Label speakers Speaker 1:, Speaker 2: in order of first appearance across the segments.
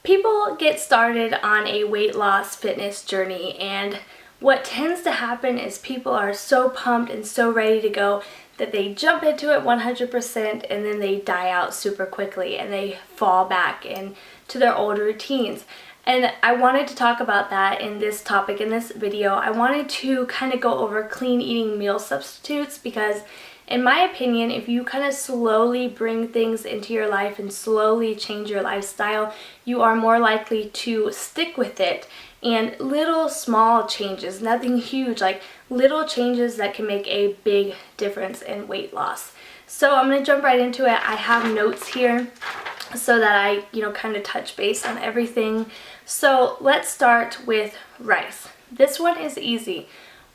Speaker 1: People get started on a weight loss fitness journey, and what tends to happen is people are so pumped and so ready to go that they jump into it 100% and then they die out super quickly and they fall back into their old routines. And I wanted to talk about that in this topic, in this video. I wanted to kind of go over clean eating meal substitutes because in my opinion, if you kind of slowly bring things into your life and slowly change your lifestyle, you are more likely to stick with it. And little small changes, nothing huge, like little changes that can make a big difference in weight loss. So I'm going to jump right into it. I have notes here so that I, kind of touch base on everything. So let's start with rice. This one is easy.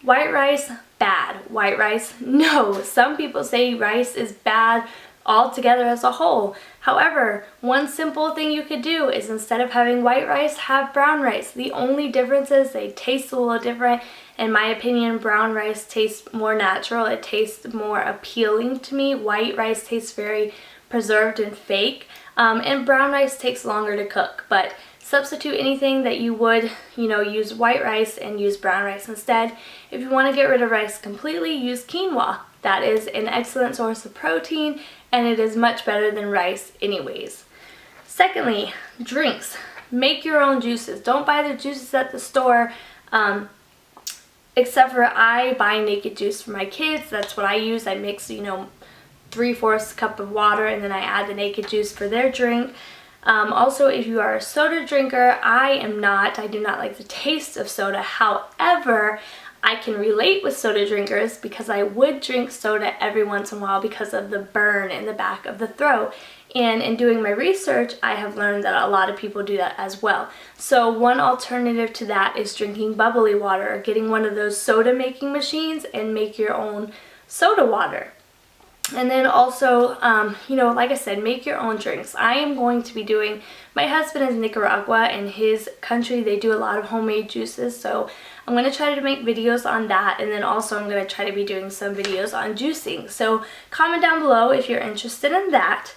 Speaker 1: White rice, bad. White rice, no. Some people say rice is bad altogether as a whole. However, one simple thing you could do is instead of having white rice, have brown rice. The only difference is they taste a little different. In my opinion, brown rice tastes more natural. It tastes more appealing to me. White rice tastes very preserved and fake. And brown rice takes longer to cook. But substitute anything that you would, use white rice and use brown rice instead. If you want to get rid of rice completely, use quinoa. That is an excellent source of protein and it is much better than rice anyways. Secondly, drinks. Make your own juices. Don't buy the juices at the store. Except for I buy naked juice for my kids. That's what I use. I mix, 3/4 cup of water and then I add the naked juice for their drink. Also, if you are a soda drinker, I am not. I do not like the taste of soda. However, I can relate with soda drinkers because I would drink soda every once in a while because of the burn in the back of the throat. And in doing my research, I have learned that a lot of people do that as well. So one alternative to that is drinking bubbly water or getting one of those soda making machines and make your own soda water. And then also, like I said, make your own drinks. I am going to be doing, my husband is Nicaragua. In his country, they do a lot of homemade juices. So I'm going to try to make videos on that. And then also I'm going to try to be doing some videos on juicing. So comment down below if you're interested in that.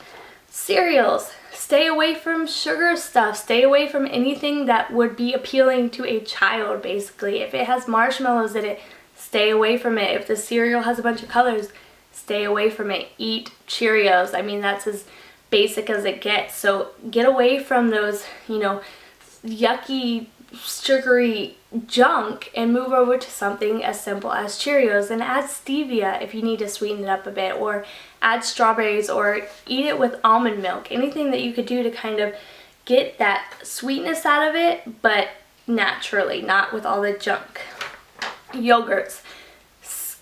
Speaker 1: Cereals. Stay away from sugar stuff. Stay away from anything that would be appealing to a child, basically. If it has marshmallows in it, stay away from it. If the cereal has a bunch of colors, stay away from it. Eat Cheerios. I mean, that's as basic as it gets. So get away from those, yucky, sugary junk and move over to something as simple as Cheerios, and add stevia if you need to sweeten it up a bit, or add strawberries, or eat it with almond milk. Anything that you could do to kind of get that sweetness out of it, but naturally, not with all the junk. Yogurts.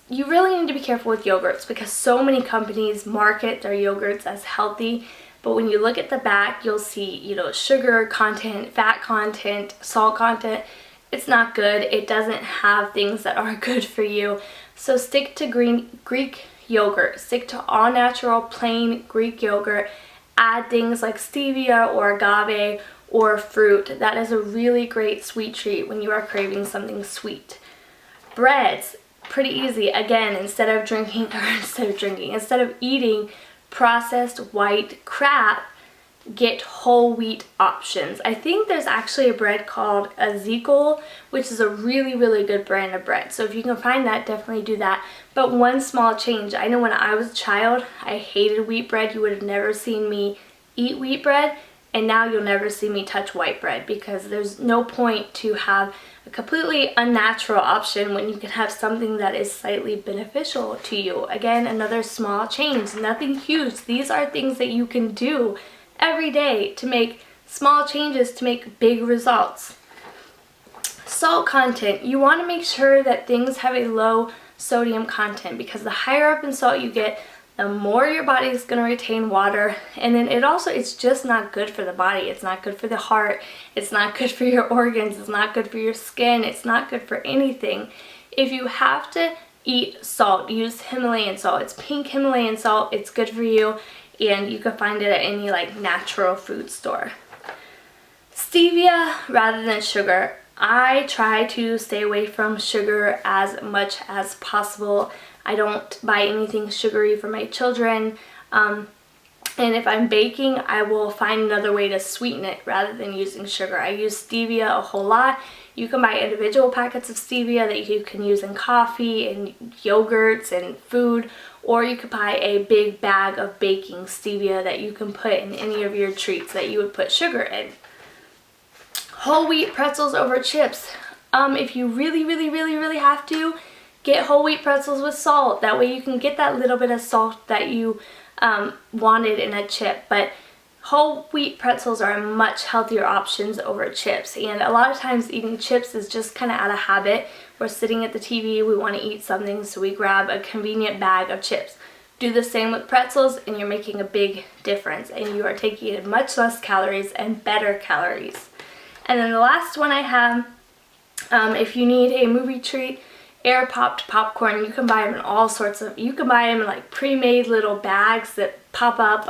Speaker 1: You really need to be careful with yogurts because so many companies market their yogurts as healthy, but when you look at the back, you'll see, sugar content, fat content, salt content. It's not good. It doesn't have things that are good for you. So stick to Greek yogurt. Stick to all natural, plain Greek yogurt. Add things like stevia or agave or fruit. That is a really great sweet treat when you are craving something sweet. Breads. Pretty easy. Again, instead of eating processed white crap, get whole wheat options. I think there's actually a bread called Exhilarate, which is a really, really good brand of bread. So if you can find that, definitely do that. But one small change. I know when I was a child, I hated wheat bread. You would have never seen me eat wheat bread. And now you'll never see me touch white bread because there's no point to have a completely unnatural option when you can have something that is slightly beneficial to you. Again, another small change, nothing huge. These are things that you can do every day to make small changes to make big results. Salt content. You want to make sure that things have a low sodium content because the higher up in salt you get, the more your body is going to retain water, and then it's just not good for the body. It's not good for the heart. It's not good for your organs. It's not good for your skin. It's not good for anything. If you have to eat salt, use Himalayan salt. It's pink Himalayan salt. It's good for you, and you can find it at any natural food store. Stevia rather than sugar. I try to stay away from sugar as much as possible. I don't buy anything sugary for my children. And if I'm baking, I will find another way to sweeten it rather than using sugar. I use stevia a whole lot. You can buy individual packets of stevia that you can use in coffee and yogurts and food, or you could buy a big bag of baking stevia that you can put in any of your treats that you would put sugar in. Whole wheat pretzels over chips. If you really have to, get whole wheat pretzels with salt. That way you can get that little bit of salt that you wanted in a chip. But whole wheat pretzels are much healthier options over chips, and a lot of times eating chips is just kind of out of habit. We're sitting at the TV, we want to eat something, so we grab a convenient bag of chips. Do the same with pretzels and you're making a big difference, and you are taking in much less calories and better calories. And then the last one I have, if you need a movie treat, air popped popcorn. You can buy them in all sorts of, you can buy them in like pre-made little bags that pop up,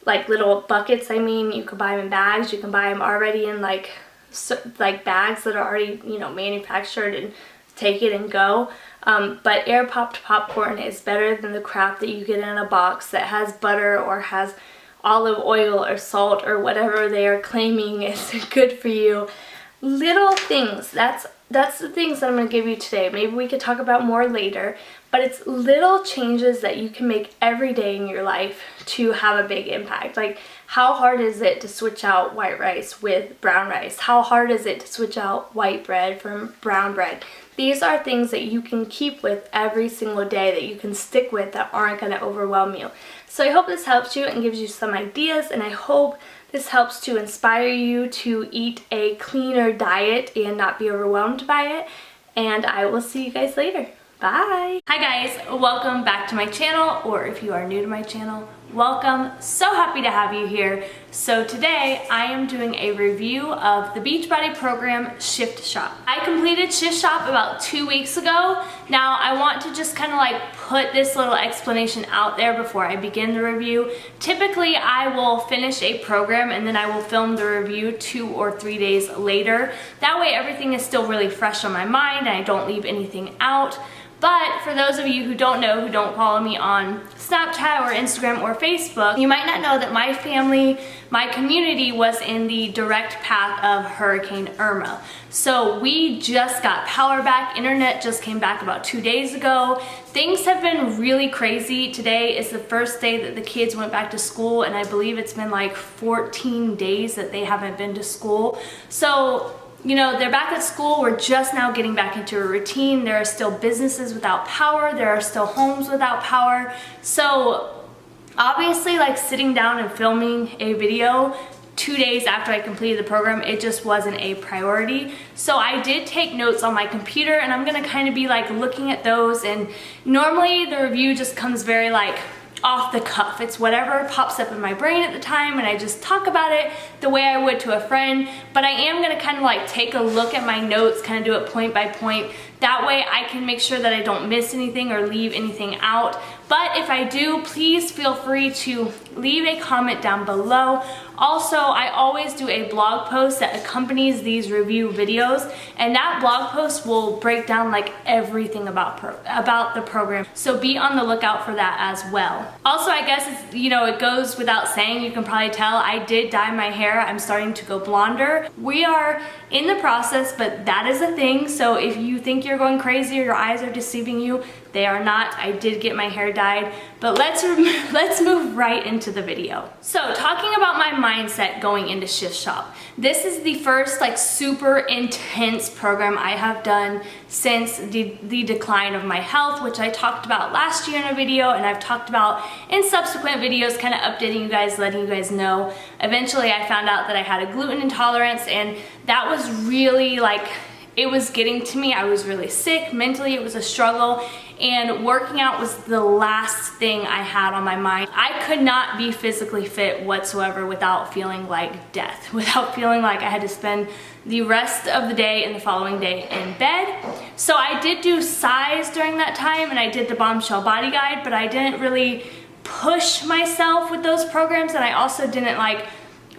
Speaker 1: like little buckets. I mean, you can buy them in bags. You can buy them already in like bags that are already, you know, manufactured, and take it and go. But air popped popcorn is better than the crap that you get in a box that has butter or has olive oil or salt or whatever they are claiming is good for you. Little things, that's the things that I'm going to give you today. Maybe we could talk about more later, but it's little changes that you can make every day in your life to have a big impact. Like, how hard is it to switch out white rice with brown rice? How hard is it to switch out white bread from brown bread? These are things that you can keep with every single day, that you can stick with, that aren't going to overwhelm you. So I hope this helps you and gives you some ideas, and I hope this helps to inspire you to eat a cleaner diet and not be overwhelmed by it. And I will see you guys later. Bye! Hi guys, welcome back to my channel, or if you are new to my channel, welcome. So happy to have you here. So today I am doing a review of the Beachbody program Shift Shop. I completed Shift Shop about 2 weeks ago. Now I want to just kind of like put this little explanation out there before I begin the review. Typically I will finish a program and then I will film the review 2 or 3 days later. That way everything is still really fresh on my mind and I don't leave anything out. But for those of you who don't know, who don't follow me on Snapchat or Instagram or Facebook, you might not know that my family, my community was in the direct path of Hurricane Irma. So we just got power back. Internet just came back about 2 days ago. Things have been really crazy. Today is the first day that the kids went back to school, and I believe it's been like 14 days that they haven't been to school. So, you know, they're back at school. We're just now getting back into a routine. There are still businesses without power. There are still homes without power. So obviously, like, sitting down and filming a video 2 days after I completed the program, it just wasn't a priority. So I did take notes on my computer, and I'm gonna kind of be like looking at those, and normally the review just comes very like off the cuff. It's whatever pops up in my brain at the time, and I just talk about it the way I would to a friend. But I am gonna kind of like take a look at my notes, kind of do it point by point. That way I can make sure that I don't miss anything or leave anything out. But if I do, please feel free to leave a comment down below. Also, I always do a blog post that accompanies these review videos, and that blog post will break down like everything about the program. So be on the lookout for that as well. Also, I guess it's, you know, it goes without saying, you can probably tell I did dye my hair. I'm starting to go blonder. We are in the process, but that is a thing. So if you think you're going crazy or your eyes are deceiving you, they are not. I did get my hair dyed, but let's move right into the video. So talking about my mindset going into Shift Shop, this is the first like super intense program I have done since the decline of my health, which I talked about last year in a video, and I've talked about in subsequent videos, kind of updating you guys, letting you guys know. Eventually I found out that I had a gluten intolerance, and that was really like, it was getting to me. I was really sick. Mentally, it was a struggle, and working out was the last thing I had on my mind. I could not be physically fit whatsoever without feeling like death, without feeling like I had to spend the rest of the day and the following day in bed. So I did do size during that time, and I did the Bombshell Body Guide, but I didn't really push myself with those programs, and I also didn't like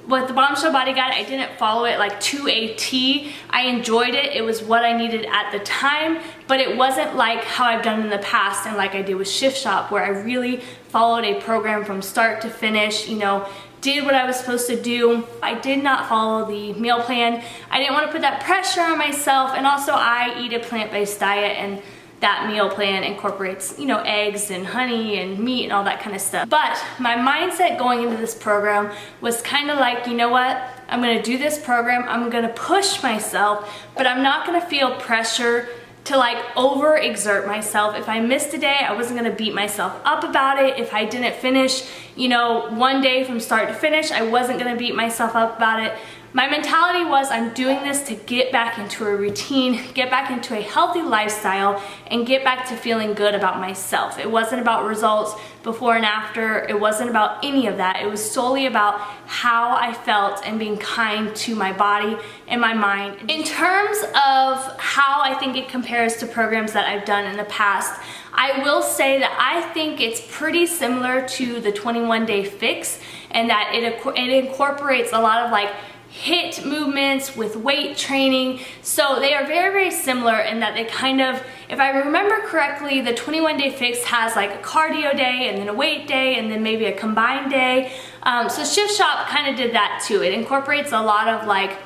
Speaker 1: with the Bombshell Body Guide, I didn't follow it like to a T. I enjoyed it. It was what I needed at the time, but it wasn't like how I've done in the past and like I did with Shift Shop, where I really followed a program from start to finish, you know, did what I was supposed to do. I did not follow the meal plan. I didn't want to put that pressure on myself, and also I eat a plant-based diet, and that meal plan incorporates, you know, eggs and honey and meat and all that kind of stuff. But my mindset going into this program was kind of like, you know what? I'm gonna do this program, I'm gonna push myself, but I'm not gonna feel pressure to like overexert myself. If I missed a day, I wasn't gonna beat myself up about it. If I didn't finish, you know, one day from start to finish, I wasn't gonna beat myself up about it. My mentality was, I'm doing this to get back into a routine, get back into a healthy lifestyle, and get back to feeling good about myself. It wasn't about results before and after. It wasn't about any of that. It was solely about how I felt and being kind to my body and my mind. In terms of how I think it compares to programs that I've done in the past, I will say that I think it's pretty similar to the 21-day fix, and that it incorporates a lot of like HIIT movements with weight training. So they are very, very similar in that they kind of, if I remember correctly, the 21-day fix has like a cardio day and then a weight day and then maybe a combined day. So Shift Shop kind of did that too. It incorporates a lot of like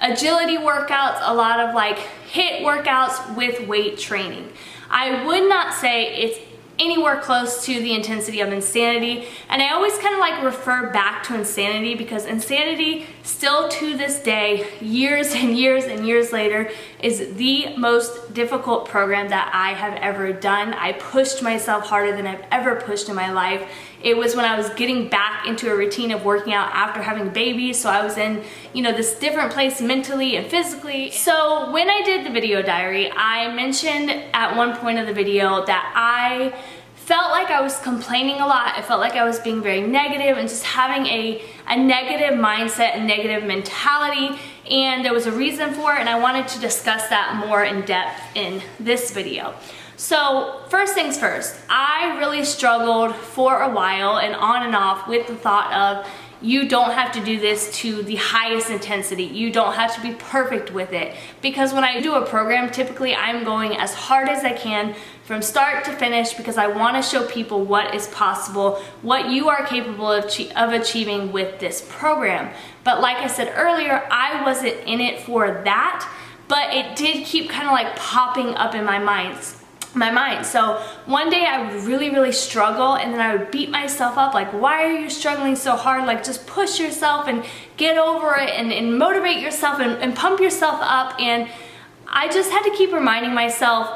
Speaker 1: agility workouts, a lot of like HIIT workouts with weight training. I would not say it's anywhere close to the intensity of Insanity, and I always kind of like refer back to Insanity because Insanity still to this day, years and years and years later, is the most difficult program that I have ever done. I pushed myself harder than I've ever pushed in my life. It was when I was getting back into a routine of working out after having babies, so I was in, you know, this different place mentally and physically. So when I did the video diary, I mentioned at one point of the video that I felt like I was complaining a lot. I felt like I was being very negative and just having a negative mindset and negative mentality, and there was a reason for it, and I wanted to discuss that more in depth in this video. So first things first, I really struggled for a while and on and off with the thought of, you don't have to do this to the highest intensity. You don't have to be perfect with it. Because when I do a program, typically I'm going as hard as I can from start to finish because I want to show people what is possible, what you are capable of achieving with this program. But like I said earlier, I wasn't in it for that, but it did keep kind of like popping up in my mind. So one day I would really struggle, and then I would beat myself up like, why are you struggling so hard? Like, just push yourself and get over it and motivate yourself and pump yourself up. And I just had to keep reminding myself,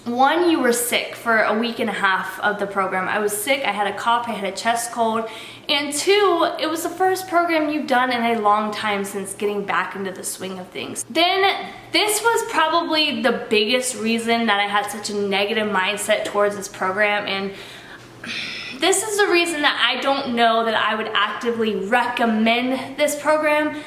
Speaker 1: one, you were sick for a week and a half of the program. I was sick, I had a cough, I had a chest cold. And two, it was the first program you've done in a long time since getting back into the swing of things. Then this was probably the biggest reason that I had such a negative mindset towards this program, and this is the reason that I don't know that I would actively recommend this program.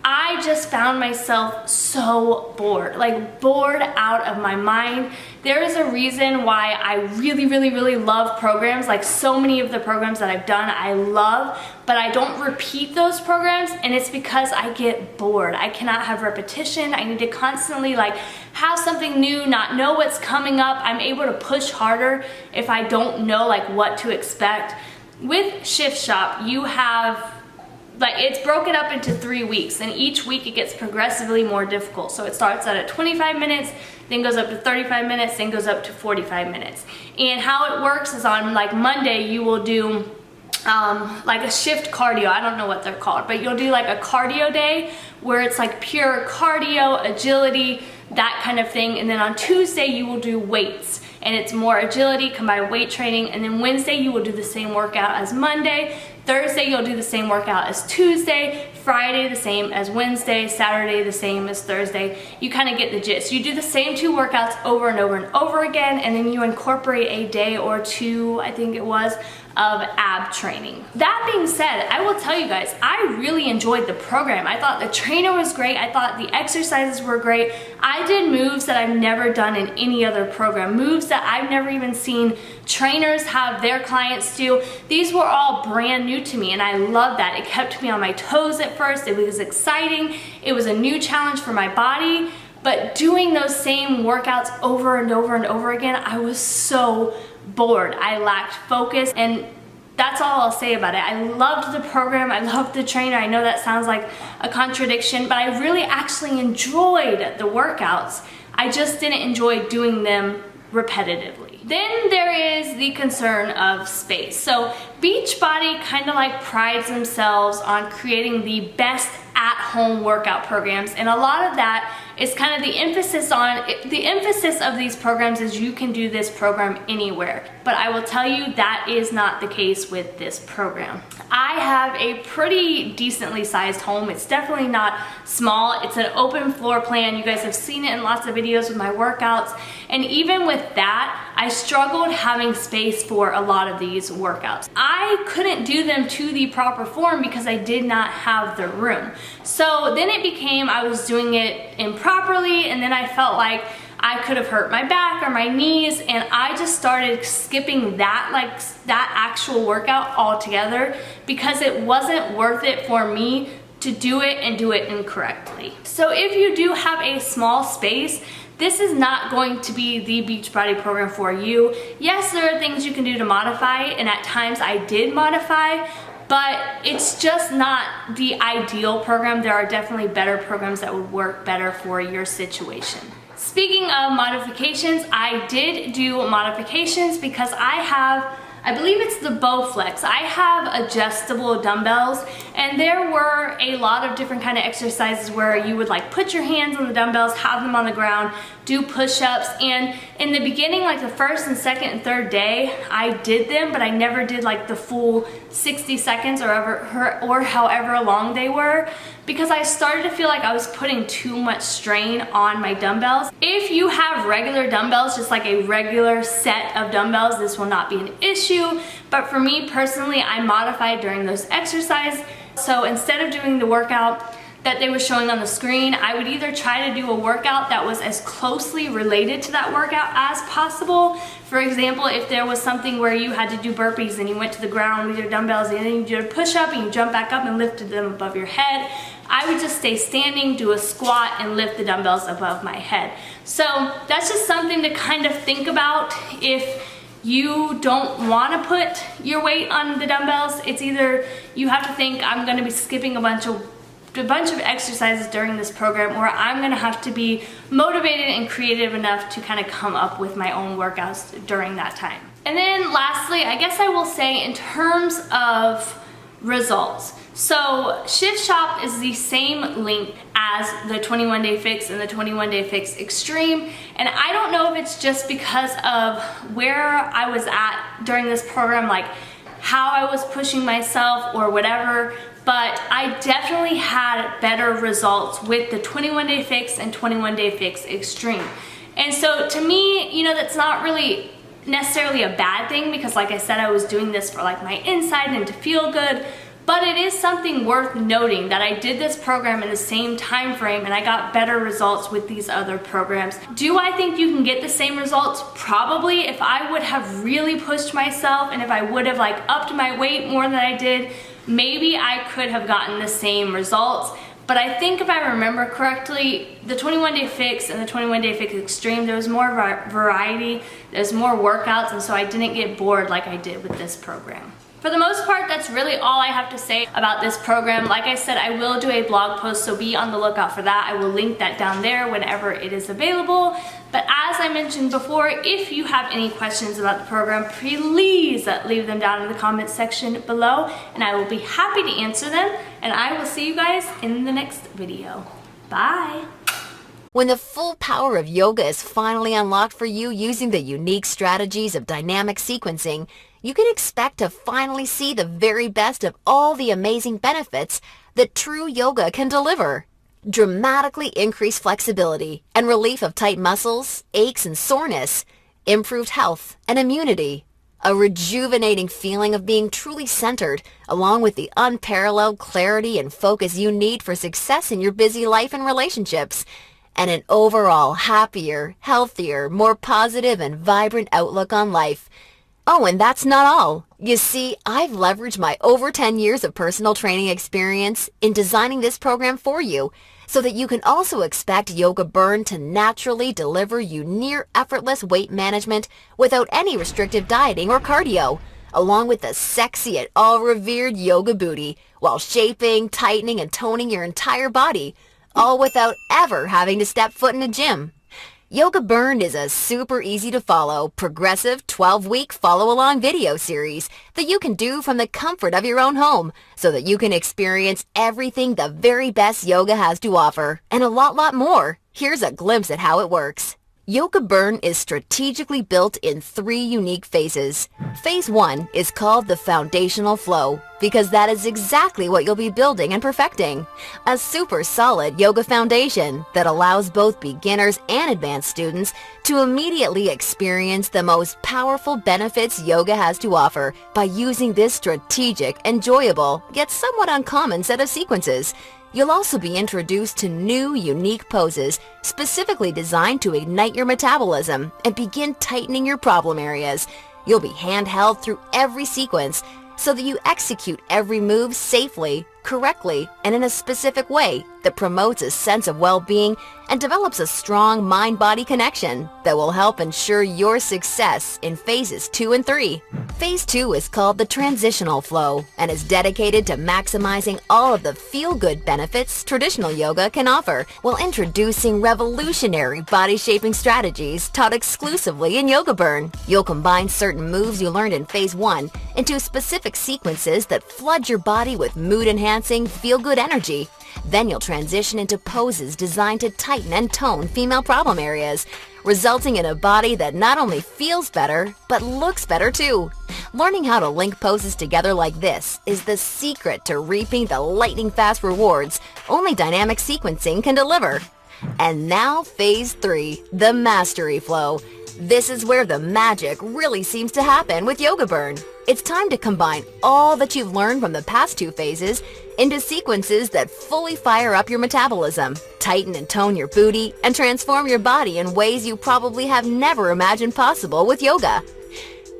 Speaker 1: I just found myself so bored, like bored out of my mind. There is a reason why I really love programs. Like, so many of the programs that I've done, I love, but I don't repeat those programs, and it's because I get bored. I cannot have repetition. I need to constantly like have something new, not know what's coming up. I'm able to push harder if I don't know like what to expect. With Shift Shop, you have, like, it's broken up into 3 weeks, and each week it gets progressively more difficult. So it starts out at 25 minutes, then goes up to 35 minutes, then goes up to 45 minutes. And how it works is on like Monday you will do like a shift cardio. I don't know what they're called, but you'll do like a cardio day where it's like pure cardio, agility, that kind of thing. And then on Tuesday you will do weights, and it's more agility combined weight training. And then Wednesday you will do the same workout as Monday. Thursday you'll do the same workout as Tuesday, Friday the same as Wednesday, Saturday the same as Thursday. You kind of get the gist. You do the same 2 workouts over and over and over again, and then you incorporate a day or 2, I think it was, of ab training. That being said, I will tell you guys, I really enjoyed the program. I thought the trainer was great. I thought the exercises were great. I did moves that I've never done in any other program, moves that I've never even seen trainers have their clients do. These were all brand new to me, and I love that. It kept me on my toes at first. It was exciting. It was a new challenge for my body, but doing those same workouts over and over and over again, I was so bored. I lacked focus, and that's all I'll say about it. I loved the program. I loved the trainer. I know that sounds like a contradiction, but I really actually enjoyed the workouts. I just didn't enjoy doing them repetitively. Then there is the concern of space. So Beachbody kind of like prides themselves on creating the best at-home workout programs, and a lot of that is kind of the emphasis of these programs is you can do this program anywhere. But I will tell you that is not the case with this program. I have a pretty decently sized home. It's definitely not small. It's an open floor plan. You guys have seen it in lots of videos with my workouts. And even with that, I struggled having space for a lot of these workouts. I couldn't do them to the proper form because I did not have the room. So then it became I was doing it improperly, and then I felt like I could have hurt my back or my knees, and I just started skipping that actual workout altogether because it wasn't worth it for me to do it and do it incorrectly. So if you do have a small space, this is not going to be the Beachbody program for you. Yes, there are things you can do to modify, and at times I did modify, but it's just not the ideal program. There are definitely better programs that would work better for your situation. Speaking of modifications, I did do modifications because I believe it's the Bowflex. I have adjustable dumbbells, and there were a lot of different kind of exercises where you would like put your hands on the dumbbells, have them on the ground, do push-ups, and in the beginning, like the first and second and third day, I did them, but I never did like the full 60 seconds or however long they were, because I started to feel like I was putting too much strain on my dumbbells. If you have regular dumbbells, just like a regular set of dumbbells, this will not be an issue, but for me personally, I modified during those exercises. So instead of doing the workout that they were showing on the screen, I would either try to do a workout that was as closely related to that workout as possible. For example, if there was something where you had to do burpees and you went to the ground with your dumbbells and then you did a push-up and you jumped back up and lifted them above your head, I would just stay standing, do a squat, and lift the dumbbells above my head. So that's just something to kind of think about if you don't want to put your weight on the dumbbells. It's either you have to think, I'm going to be skipping a bunch of exercises during this program, or I'm gonna have to be motivated and creative enough to kind of come up with my own workouts during that time. And then lastly, I guess I will say in terms of results. So Shift Shop is the same link as the 21 Day Fix and the 21 Day Fix Extreme. And I don't know if it's just because of where I was at during this program, like how I was pushing myself or whatever, but I definitely had better results with the 21 Day Fix and 21 Day Fix Extreme. And so to me, you know, that's not really necessarily a bad thing because like I said, I was doing this for like my inside and to feel good, but it is something worth noting that I did this program in the same time frame and I got better results with these other programs. Do I think you can get the same results? Probably. If I would have really pushed myself and if I would have like upped my weight more than I did, maybe I could have gotten the same results. But I think if I remember correctly, the 21 Day Fix and the 21 Day Fix Extreme, there was more variety, there's more workouts, and so I didn't get bored like I did with this program. For the most part, that's really all I have to say about this program. Like I said, I will do a blog post, so be on the lookout for that. I will link that down there whenever it is available. But as I mentioned before, if you have any questions about the program, please leave them down in the comments section below, and I will be happy to answer them. And I will see you guys in the next video. Bye!
Speaker 2: When the full power of yoga is finally unlocked for you using the unique strategies of dynamic sequencing, you can expect to finally see the very best of all the amazing benefits that true yoga can deliver. Dramatically increased flexibility and relief of tight muscles, aches and soreness, improved health and immunity, a rejuvenating feeling of being truly centered, along with the unparalleled clarity and focus you need for success in your busy life and relationships, and an overall happier, healthier, more positive and vibrant outlook on life. Oh, and that's not all. You see, I've leveraged my over 10 years of personal training experience in designing this program for you, so that you can also expect Yoga Burn to naturally deliver you near effortless weight management without any restrictive dieting or cardio, along with the sexy yet all-revered yoga booty, while shaping, tightening, and toning your entire body, all without ever having to step foot in a gym. Yoga Burn is a super easy to follow, progressive 12-week follow-along video series that you can do from the comfort of your own home, so that you can experience everything the very best yoga has to offer, and a lot more. Here's a glimpse at how it works. Yoga Burn is strategically built in 3 unique phases. Phase 1 is called the foundational flow, because that is exactly what you'll be building and perfecting. A super solid yoga foundation that allows both beginners and advanced students to immediately experience the most powerful benefits yoga has to offer by using this strategic, enjoyable, yet somewhat uncommon set of sequences. You'll also be introduced to new, unique poses specifically designed to ignite your metabolism and begin tightening your problem areas. You'll be handheld through every sequence so that you execute every move safely, correctly, and in a specific way that promotes a sense of well-being and develops a strong mind-body connection that will help ensure your success in phases 2 and 3. Phase 2 is called the transitional flow and is dedicated to maximizing all of the feel-good benefits traditional yoga can offer while introducing revolutionary body-shaping strategies taught exclusively in Yoga Burn. You'll combine certain moves you learned in Phase 1 into specific sequences that flood your body with mood-enhancing, feel-good energy. Then you'll transition into poses designed to tighten and tone female problem areas, resulting in a body that not only feels better, but looks better too. Learning how to link poses together like this is the secret to reaping the lightning-fast rewards only dynamic sequencing can deliver. And now Phase 3, the mastery flow. This is where the magic really seems to happen with Yoga Burn. It's time to combine all that you've learned from the past 2 phases into sequences that fully fire up your metabolism, tighten and tone your booty, and transform your body in ways you probably have never imagined possible with yoga.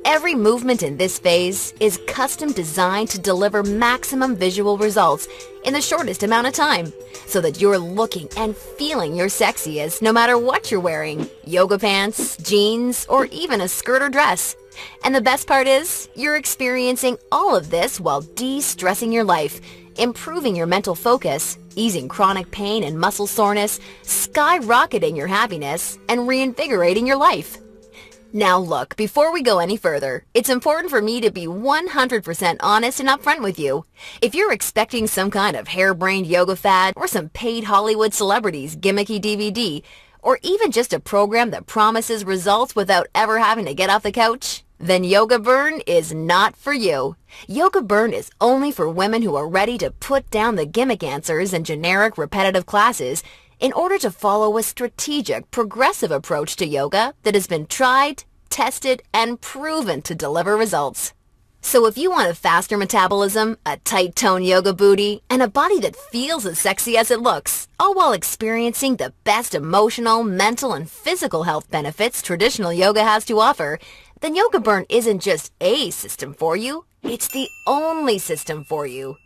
Speaker 2: Every movement in this phase is custom designed to deliver maximum visual results in the shortest amount of time, so that you're looking and feeling your sexiest no matter what you're wearing, yoga pants, jeans, or even a skirt or dress. And the best part is, you're experiencing all of this while de-stressing your life, improving your mental focus, easing chronic pain and muscle soreness, skyrocketing your happiness, and reinvigorating your life. Now look, before we go any further, it's important for me to be 100% honest and upfront with you. If you're expecting some kind of harebrained yoga fad or some paid Hollywood celebrity's gimmicky DVD, or even just a program that promises results without ever having to get off the couch, then Yoga Burn is not for you. Yoga Burn is only for women who are ready to put down the gimmick answers and generic repetitive classes in order to follow a strategic, progressive approach to yoga that has been tried, tested, and proven to deliver results. So if you want a faster metabolism, a tight-toned yoga booty, and a body that feels as sexy as it looks, all while experiencing the best emotional, mental, and physical health benefits traditional yoga has to offer, then Yoga Burn isn't just a system for you, it's the only system for you.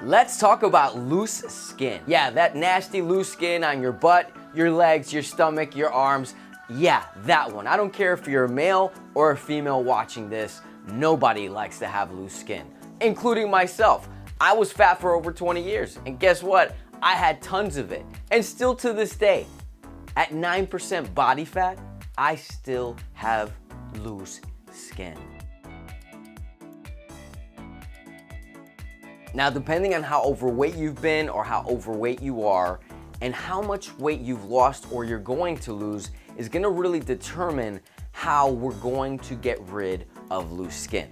Speaker 3: Let's talk about loose skin. Yeah, that nasty loose skin on your butt, your legs, your stomach, your arms. Yeah, that one. I don't care if you're a male or a female watching this. Nobody likes to have loose skin, including myself. I was fat for over 20 years, and guess what? I had tons of it, and still to this day, at 9% body fat, I still have lose skin. Now, depending on how overweight you've been or how overweight you are, and how much weight you've lost or you're going to lose is gonna really determine how we're going to get rid of loose skin.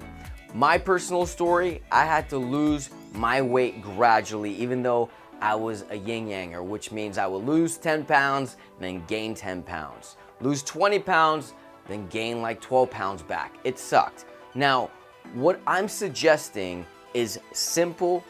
Speaker 3: My personal story, I had to lose my weight gradually, even though I was a yin-yanger, which means I would lose 10 pounds, then gain 10 pounds. Lose 20 pounds, then gain like 12 pounds back. It sucked. Now, what I'm suggesting is simple,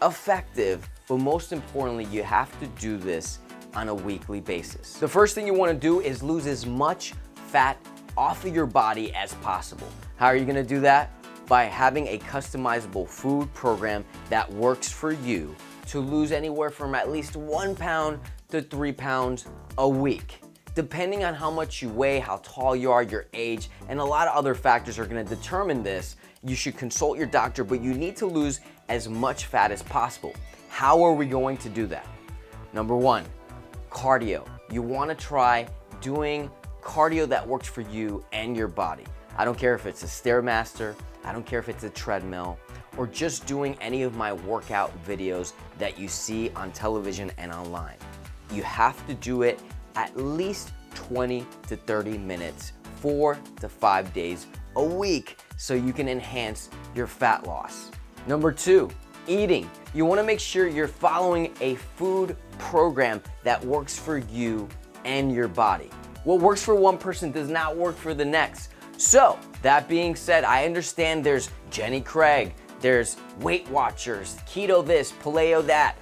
Speaker 3: effective, but most importantly, you have to do this on a weekly basis. The first thing you wanna do is lose as much fat off of your body as possible. How are you gonna do that? By having a customizable food program that works for you to lose anywhere from at least 1 pound to 3 pounds a week. Depending on how much you weigh, how tall you are, your age, and a lot of other factors are gonna determine this. You should consult your doctor, but you need to lose as much fat as possible. How are we going to do that? Number one, cardio. You wanna try doing cardio that works for you and your body. I don't care if it's a Stairmaster, I don't care if it's a treadmill, or just doing any of my workout videos that you see on television and online. You have to do it at least 20 to 30 minutes, 4 to 5 days a week, so you can enhance your fat loss. Number two, eating. You wanna make sure you're following a food program that works for you and your body. What works for one person does not work for the next. So, that being said, I understand there's Jenny Craig, there's Weight Watchers, keto this, paleo that.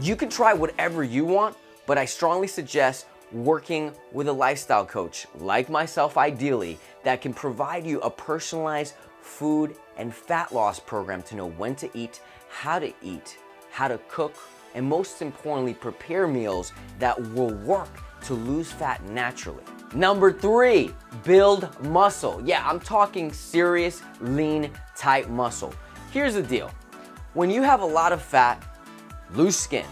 Speaker 3: You can try whatever you want, but I strongly suggest working with a lifestyle coach, like myself ideally, that can provide you a personalized food and fat loss program to know when to eat, how to cook, and most importantly, prepare meals that will work to lose fat naturally. Number three, build muscle. Yeah, I'm talking serious, lean, tight muscle. Here's the deal. When you have a lot of fat, lose skin.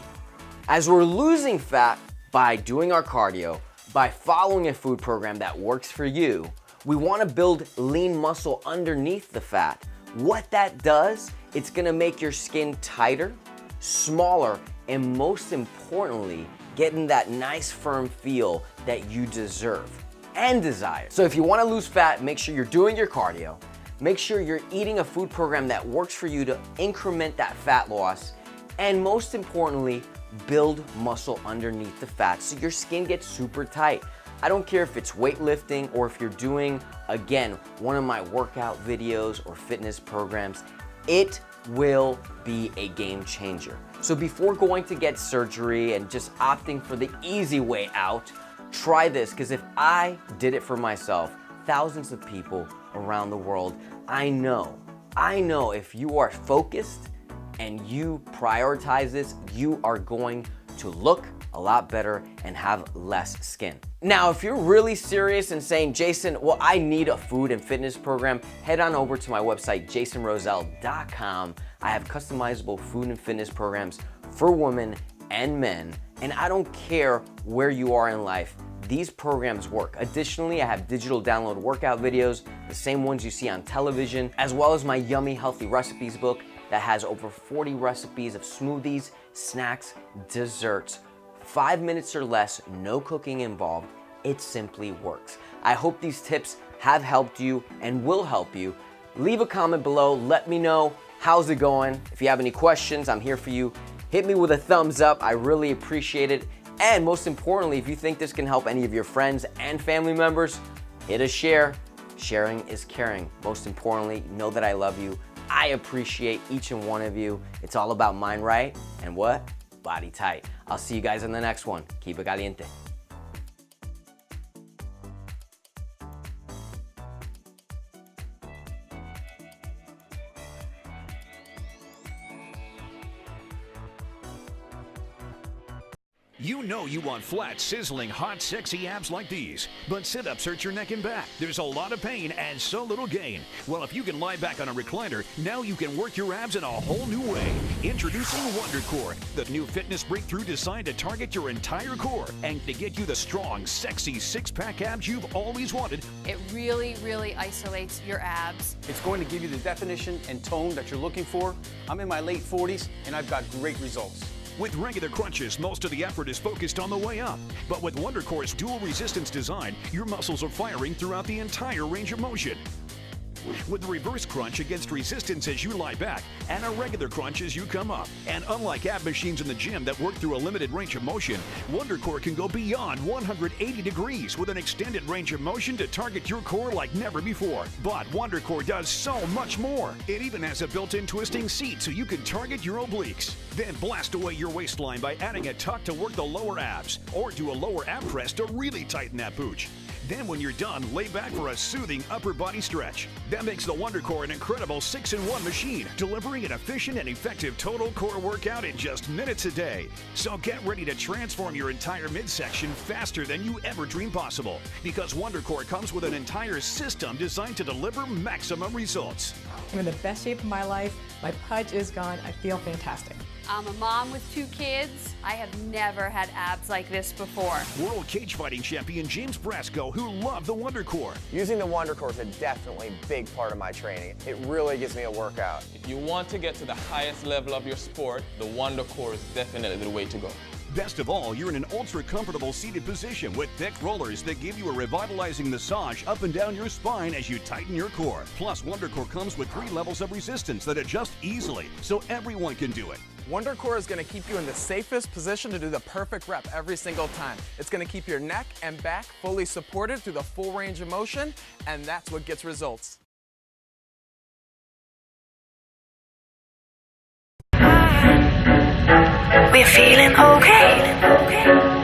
Speaker 3: As we're losing fat by doing our cardio, by following a food program that works for you, we wanna build lean muscle underneath the fat. What that does, it's gonna make your skin tighter, smaller, and most importantly, getting that nice firm feel that you deserve and desire. So if you wanna lose fat, make sure you're doing your cardio, make sure you're eating a food program that works for you to increment that fat loss, and most importantly, build muscle underneath the fat so your skin gets super tight. I don't care if it's weightlifting or if you're doing, again, one of my workout videos or fitness programs, it will be a game changer. So before going to get surgery and just opting for the easy way out, try this, because if I did it for myself, thousands of people around the world, I know if you are focused and you prioritize this, you are going to look a lot better and have less skin. Now, if you're really serious and saying, Jason, well, I need a food and fitness program, head on over to my website, jasonroselle.com. I have customizable food and fitness programs for women and men, and I don't care where you are in life, these programs work. Additionally, I have digital download workout videos, the same ones you see on television, as well as my Yummy Healthy Recipes book that has over 40 recipes of smoothies, snacks, desserts, 5 minutes or less, no cooking involved. It simply works. I hope these tips have helped you and will help you. Leave a comment below, let me know how's it going. If you have any questions, I'm here for you. Hit me with a thumbs up, I really appreciate it. And most importantly, if you think this can help any of your friends and family members, hit a share. Sharing is caring. Most importantly, know that I love you. I appreciate each and one of you. It's all about mind right and what? Body tight. I'll see you guys in the next one. Keep it caliente.
Speaker 4: You know you want flat, sizzling, hot, sexy abs like these, but sit-ups hurt your neck and back. There's a lot of pain and so little gain. Well, if you can lie back on a recliner, now you can work your abs in a whole new way. Introducing WonderCore, the new fitness breakthrough designed to target your entire core and to get you the strong, sexy six-pack abs you've always wanted.
Speaker 5: It really, really isolates your abs.
Speaker 6: It's going to give you the definition and tone that you're looking for. I'm in my late 40s and I've got great results.
Speaker 4: With regular crunches, most of the effort is focused on the way up. But with WonderCore's dual resistance design, your muscles are firing throughout the entire range of motion. With the reverse crunch against resistance as you lie back and a regular crunch as you come up. And unlike ab machines in the gym that work through a limited range of motion, WonderCore can go beyond 180 degrees with an extended range of motion to target your core like never before. But WonderCore does so much more. It even has a built-in twisting seat so you can target your obliques. Then blast away your waistline by adding a tuck to work the lower abs, or do a lower ab press to really tighten that pooch. Then when you're done, lay back for a soothing upper body stretch. That makes the WonderCore an incredible 6-in-1 machine, delivering an efficient and effective total core workout in just minutes a day. So get ready to transform your entire midsection faster than you ever dreamed possible, because WonderCore comes with an entire system designed to deliver maximum results.
Speaker 7: I'm in the best shape of my life. My pudge is gone. I feel fantastic.
Speaker 5: I'm a mom with 2 kids. I have never had abs like this before.
Speaker 4: World cage fighting champion James Brasco, who loved the WonderCore.
Speaker 8: Using the WonderCore is a definitely big part of my training. It really gives me a workout.
Speaker 9: If you want to get to the highest level of your sport, the WonderCore is definitely the way to go.
Speaker 4: Best of all, you're in an ultra-comfortable seated position with thick rollers that give you a revitalizing massage up and down your spine as you tighten your core. Plus, WonderCore comes with 3 levels of resistance that adjust easily, so everyone can do it.
Speaker 8: WonderCore is going to keep you in the safest position to do the perfect rep every single time. It's going to keep your neck and back fully supported through the full range of motion, and that's what gets results.
Speaker 10: We're feeling okay.